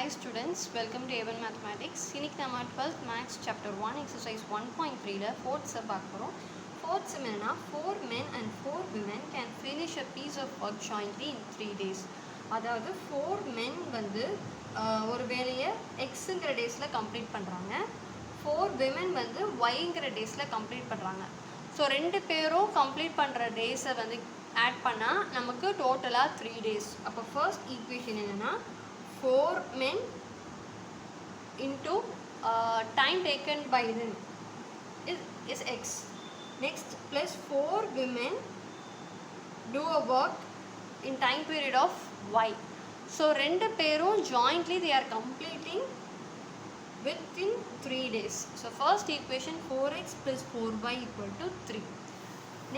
Hi students, welcome to A1 Mathematics. இன்னைக்கு நம்ம 12th Maths Chapter 1 Exercise 1.3ல 4th sub பார்க்க போகிறோம். 4th sub என்னன்னா 4 men and 4 women can finish a piece of work jointly in 3 days. அதாவது 4 men வந்து ஒரு வேலையை எக்ஸுங்கிற டேஸில் கம்ப்ளீட் பண்ணுறாங்க, 4 women வந்து ஒய்ங்கிற டேஸில் கம்ப்ளீட் பண்ணுறாங்க. ஸோ ரெண்டு பேரும் கம்ப்ளீட் பண்ணுற டேஸை வந்து ஆட் பண்ணால் நமக்கு டோட்டலாக 3 days. அப்போ ஃபர்ஸ்ட் ஈக்குவேஷன் என்னென்னா 4 men into time taken by them is x. Next plus 4 women do a work in time period of y. So ரெண்டு பேரும் jointly they are completing within 3 days. So first equation 4x plus 4y equal to 3.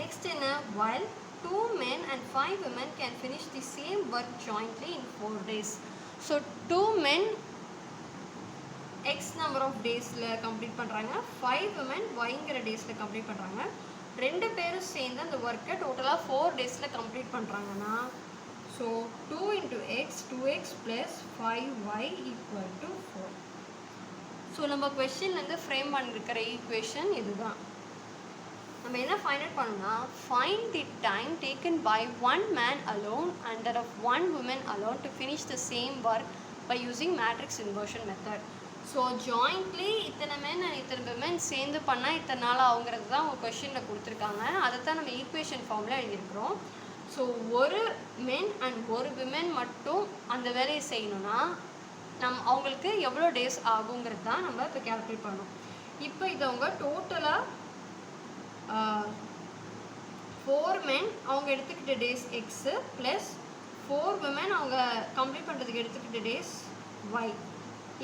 Next in while 2 men and 5 women can finish the same work jointly in 4 days. So 2 men x number of daysல complete பண்ணுறாங்க, 5 women yங்கிற daysல complete பண்ணுறாங்க. ரெண்டு பேரும் சேர்ந்து அந்த ஒர்க்கை டோட்டலாக 4 daysல complete பண்ணுறாங்கன்னா so 2 into x 2x plus 5y equal to 4. So நம்ம கொஸ்டின்லேருந்து ஃப்ரேம் பண்ணிருக்கிற ஈக்குவேஷன் இதுதான். நம்ம என்ன ஃபைண்ட் அவுட் பண்ணோம்னா find the time taken by one man alone and that of one woman alone to finish the same work by using matrix inversion method. So jointly இத்தனை men and இத்தனை women சேர்ந்து பண்ணால் இத்தனை நாள் ஆகுங்கிறது தான் அவங்க கொஸ்டினில் கொடுத்துருக்காங்க. அதை தான் நம்ம ஈக்குவேஷன் ஃபார்மில் எழுதியிருக்கிறோம். ஸோ ஒரு men and ஒரு women மட்டும் அந்த வேலையை செய்யணும்னா அவங்களுக்கு எவ்வளோ டேஸ் ஆகுங்கிறது தான் நம்ம இப்போ கேல்குலேட் பண்ணணும். இப்போ இதை அவங்க டோட்டலாக 4 men அவங்க எடுத்துக்கிட்ட டேஸ் எக்ஸு ப்ளஸ் 4 women அவங்க கம்ப்ளீட் பண்ணுறதுக்கு எடுத்துக்கிட்ட டேஸ் ஒய்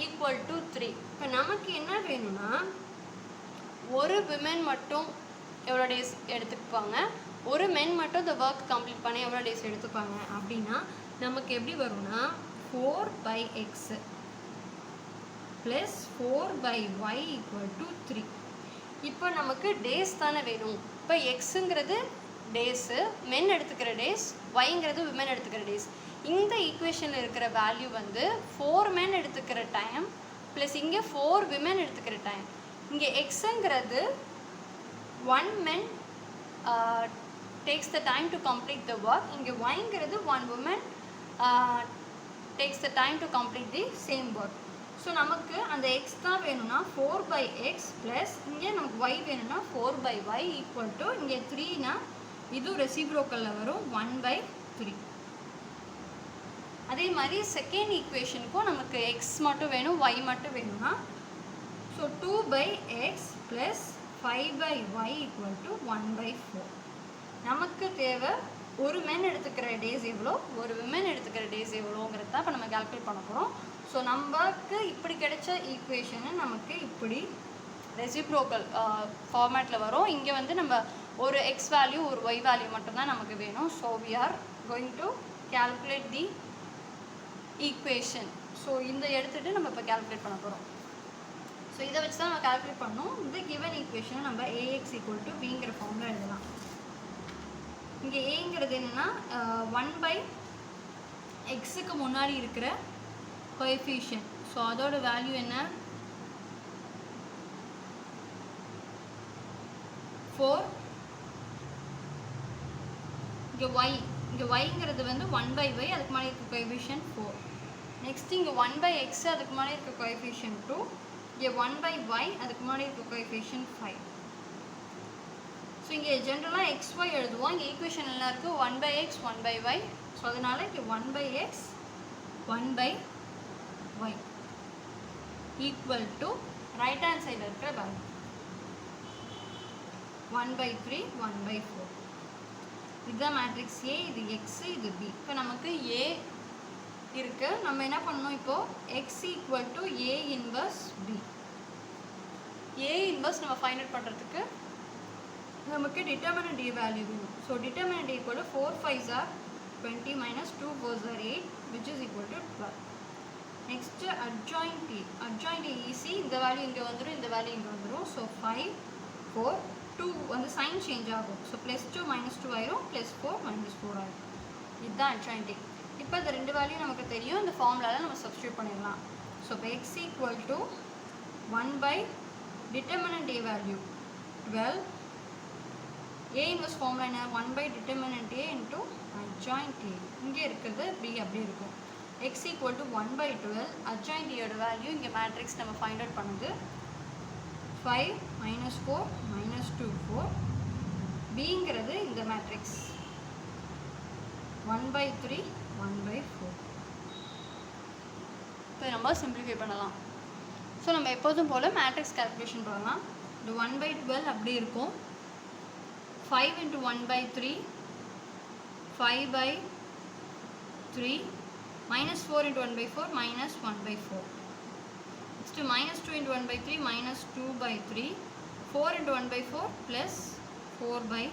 ஈக்குவல் டு 3. இப்போ நமக்கு என்ன வேணும்னா ஒரு women மட்டும் எவ்வளோ டேஸ் எடுத்துப்பாங்க, ஒரு men மட்டும் இந்த ஒர்க் கம்ப்ளீட் பண்ணி எவ்வளோ டேஸ் எடுத்துப்பாங்க அப்படின்னா நமக்கு எப்படி வரும்னா 4/x plus 4/y equal to 3. இப்போ நமக்கு டேஸ் தானே வேணும். இப்போ எக்ஸுங்கிறது டேஸு, மென் எடுத்துக்கிற டேஸ், ஒய்ங்கிறது விமென் எடுத்துக்கிற டேஸ். இந்த ஈக்குவேஷனில் இருக்கிற வேல்யூ வந்து 4 men எடுத்துக்கிற டைம் ப்ளஸ் இங்கே 4 women எடுத்துக்கிற டைம். இங்கே எக்ஸுங்கிறது 1 men takes the time to complete the work. இங்கே ஒய்ங்கிறது 1 woman takes the time to complete the same work. So நமக்கு அந்த எக்ஸ் தான் வேணும்னா 4/x ப்ளஸ் இங்கே நமக்கு ஒய் வேணும்னா 4/y ஈக்குவல் டு இங்கே 3னா இது ரெசிப்ரோக்கலில் வரும் 1/3. அதே மாதிரி செகண்ட் ஈக்குவேஷனுக்கும் நமக்கு எக்ஸ் மட்டும் வேணும், ஒய் மட்டும் வேணும்னா so 2/x plus 5/y equal to 1/4. நமக்கு தேவை ஒரு மென் எடுத்துக்கிற டேஸ் எவ்வளோ, ஒரு விமென் எடுத்துக்கிற டேஸ் எவ்வளோங்கிறது தான் இப்போ நம்ம கால்குலேட் பண்ண போகிறோம். ஸோ நமக்கு இப்படி கிடைச்ச ஈக்குவேஷனு நமக்கு இப்படி ரெசிப்ரோக்கல் ஃபார்மேட்டில் வரும். இங்கே வந்து நம்ம ஒரு எக்ஸ் வேல்யூ ஒரு ஒய் வேல்யூ மட்டும்தான் நமக்கு வேணும். So we are going to calculate the equation. ஸோ இந்த எடுத்துகிட்டு நம்ம இப்போ கேல்குலேட் பண்ண போகிறோம். ஸோ இதை வச்சு தான் நம்ம கேல்குலேட் பண்ணணும். இந்த கிவன் ஈக்குவேஷனை நம்ம ஏஎக்ஸ் ஈக்குவல் டு பிங்கிற ஃபார்மில் எழுதலாம். இங்கே ஏங்கிறது என்னென்னா 1/xக்கு முன்னாடி இருக்கிற கோஎஃபிஷியன்ட். ஸோ அதோட வேல்யூ என்ன 4. இங்கே ஒய், இங்கே ஒய்ங்கிறது வந்து 1/y அதுக்கு முன்னாடி இருக்க கோஎஃபிஷியன்ட் 4. நெக்ஸ்ட் இங்கே 1/x அதுக்கு முன்னாடி இருக்க கோஎஃபிஷியன்ட் 2. இங்கே 1/y அதுக்கு முன்னாடி இருக்க கோஎஃபிஷியன்ட் 5. ஸோ இங்கே ஜென்ரலாக XY எழுதுவோம். இங்கே ஈக்குவேஷன் எல்லாம் இருக்குது 1/x 1/y. ஸோ அதனால் இங்கே 1/x 1/y equal to right hand சைடில் இருக்கிற வேல்யூ 1/3 1/4. இதுதான் மேட்ரிக்ஸ் ஏ, இது எக்ஸ், இது பி. இப்போ நமக்கு ஏ இருக்குது. நம்ம என்ன பண்ணணும் இப்போது X equal to A inverse B. A inverse நம்ம ஃபைண்ட் அவுட் பண்ணுறதுக்கு நமக்கு டிட்டர்மினன்ட் ஏ வேல்யூ வேணும். So determinant equal to 4 5s are 20 minus 2 4s are 8 which is equal to 12. Next adjoint A, adjoint A easy. இந்த value இங்கே வந்துடும், இந்த value இங்கே வந்துடும். ஸோ 5 4 2 வந்து சைன் சேஞ்ச் ஆகும். ஸோ +2 -2 ஆயிரும், +4 -4 ஆயிரும். இதுதான் அட்ஜாயிண்ட் ஏ. இப்போ இந்த ரெண்டு வேல்யூ நமக்கு தெரியும், இந்த ஃபார்முலாவில் நம்ம சப்ஸ்டியூட் பண்ணிடலாம். ஸோ இப்போ x equal to 1 by determinant A value 12, A inverse formula என்ன, 1 by determinant A into adjoint A, இங்கே இருக்கிறது பி அப்படியே இருக்கும். X equal to 1 by 12, adjoint ஏயோட வேல்யூ இங்கே மேட்ரிக்ஸ் நம்ம ஃபைண்ட் அவுட் பண்ணுது 5 மைனஸ் 4 மைனஸ் 2 4, பிங்கிறது இந்த மேட்ரிக்ஸ் 1 பை 3 1 பை 4. இப்போ நம்ம சிம்பிளிஃபை பண்ணலாம். ஸோ நம்ம எப்போதும் போல் மேட்ரிக்ஸ் கால்குலேஷன் பண்ணலாம். இந்த 1 பை 12 அப்படி இருக்கும், 5 into 1 by 3 5 by 3, minus 4 into 1 by 4 minus 1 by 4. Next minus 2 into 1 by 3 minus 2 by 3, 4 into 1 by 4 plus 4 by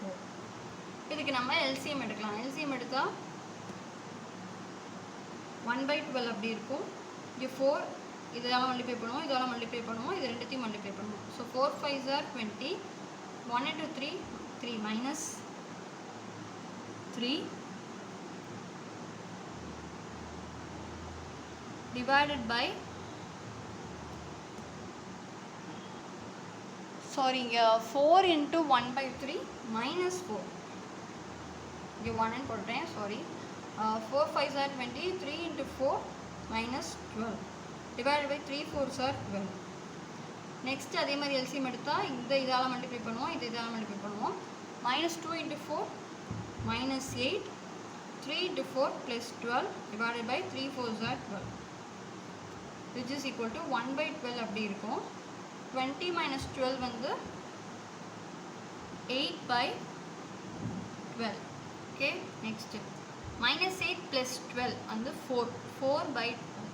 4. இதுக்கு நம்ம LCM எடுக்கலாம். LCM எடுத்தா 1 by 12 அப்படி இருக்கும். இங்கே 4 இதெல்லாம் மல்டிப்ளை பண்ணுவோம், இதெல்லாம் மல்டிப்ளை பண்ணுவோம், இது ரெண்டுத்தையும் மல்டிப்ளை பண்ணுவோம். So 4 5s are 20, 1 into 3 3 minus 3 divided by, sorry, 4 into 1 by 3 minus 4, இங்கே 1 and போட்டேன், sorry, 4 5s are 20, 3 into 4 minus 12 divided by 3 4s are 12. Next அதே மாதிரி LCM எடுத்தா இந்த இதால் மல்டிப்ளை பண்ணுவோம், இது இதால் மல்டிப்ளை பண்ணுவோம். minus 2 into 4 minus 8, 3 into 4 plus 12 divided by 3 4s are 12, which is equal to 1 by 12 அப்படி இருக்கும். 20 minus 12 வந்து 8 by 12. Okay, next minus 8 plus 12 வந்து 4 by 12.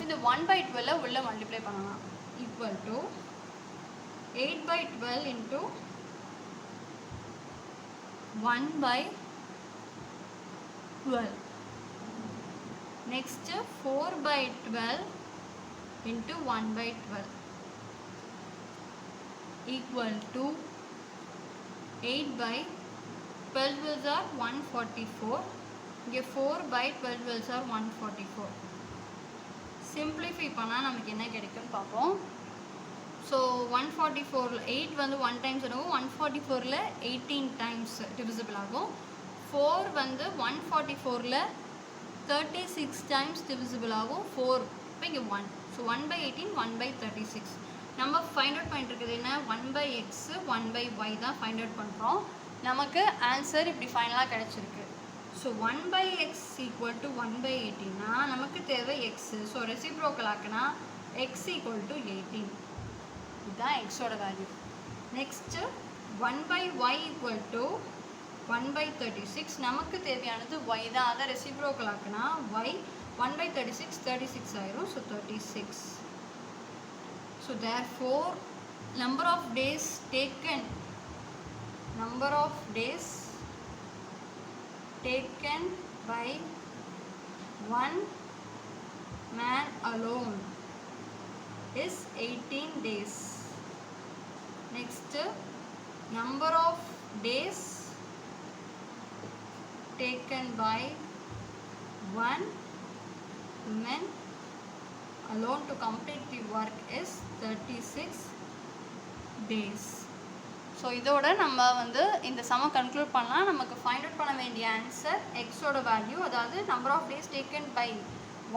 இந்த 1 by 12 உள்ள மல்டிப்ளை பண்ணலாம். equal to 8 by 12 into 1 by 12. Next 4 by 12 into 1 by 12 equal to 8 by 12 12s are 144. இங்கே 4 by 12 12s are 144. Simplify பண்ணால் நமக்கு என்ன கிடைக்குன்னு பார்ப்போம். ஸோ 144 8 வந்து 1 டைம்ஸ் வரும், 144ல் 18 டைம்ஸ் டிவிசிபிள் ஆகும். 4 வந்து 144ல் 36 டைம்ஸ் டிவிசிபிள் ஆகும். 4 இப்போ இங்கே 1, ஸோ 1 by 18 1 by 36. நம்ம ஃபைண்ட் அவுட் பண்ணிட்டு இருக்குது என்ன, 1 by x 1 by y தான் ஃபைண்ட் அவுட் பண்ணுறோம். நமக்கு ஆன்சர் இப்படி ஃபைனலாக கிடச்சிருக்கு. So 1 by x equal to 1 by 18னா நமக்கு தேவை x. ஸோ ரெசிப்ரோக்கல் ஆக்குனா x equal to 18, இதுதான் எக்ஸோட value. Next 1 by y equal to 1 by 36, நமக்கு தேவையானது y தான், அதை ரெசிப்ரோக்கல் ஆக்குனா y 1 by 36 36 ஆயிரும். So 36. So therefore number of days taken by one man alone is 18 days. Next, number of days taken by one woman alone to complete the work is 36 days. So இதோட நம்ம வந்து இந்த சம்மை conclude பண்ணலாம். நமக்கு find out பண்ண வேண்டிய answer எக்ஸோட வேல்யூ, அதாவது number of days taken by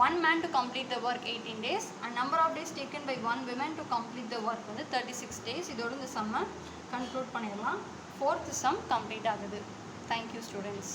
one man to complete the work 18 days and number of days taken by one women to complete the work வந்து 36 days. இதோட இந்த சம்மை கன்க்ளூட் பண்ணிடலாம். 4th சம் கம்ப்ளீட் ஆகுது. Thank you students.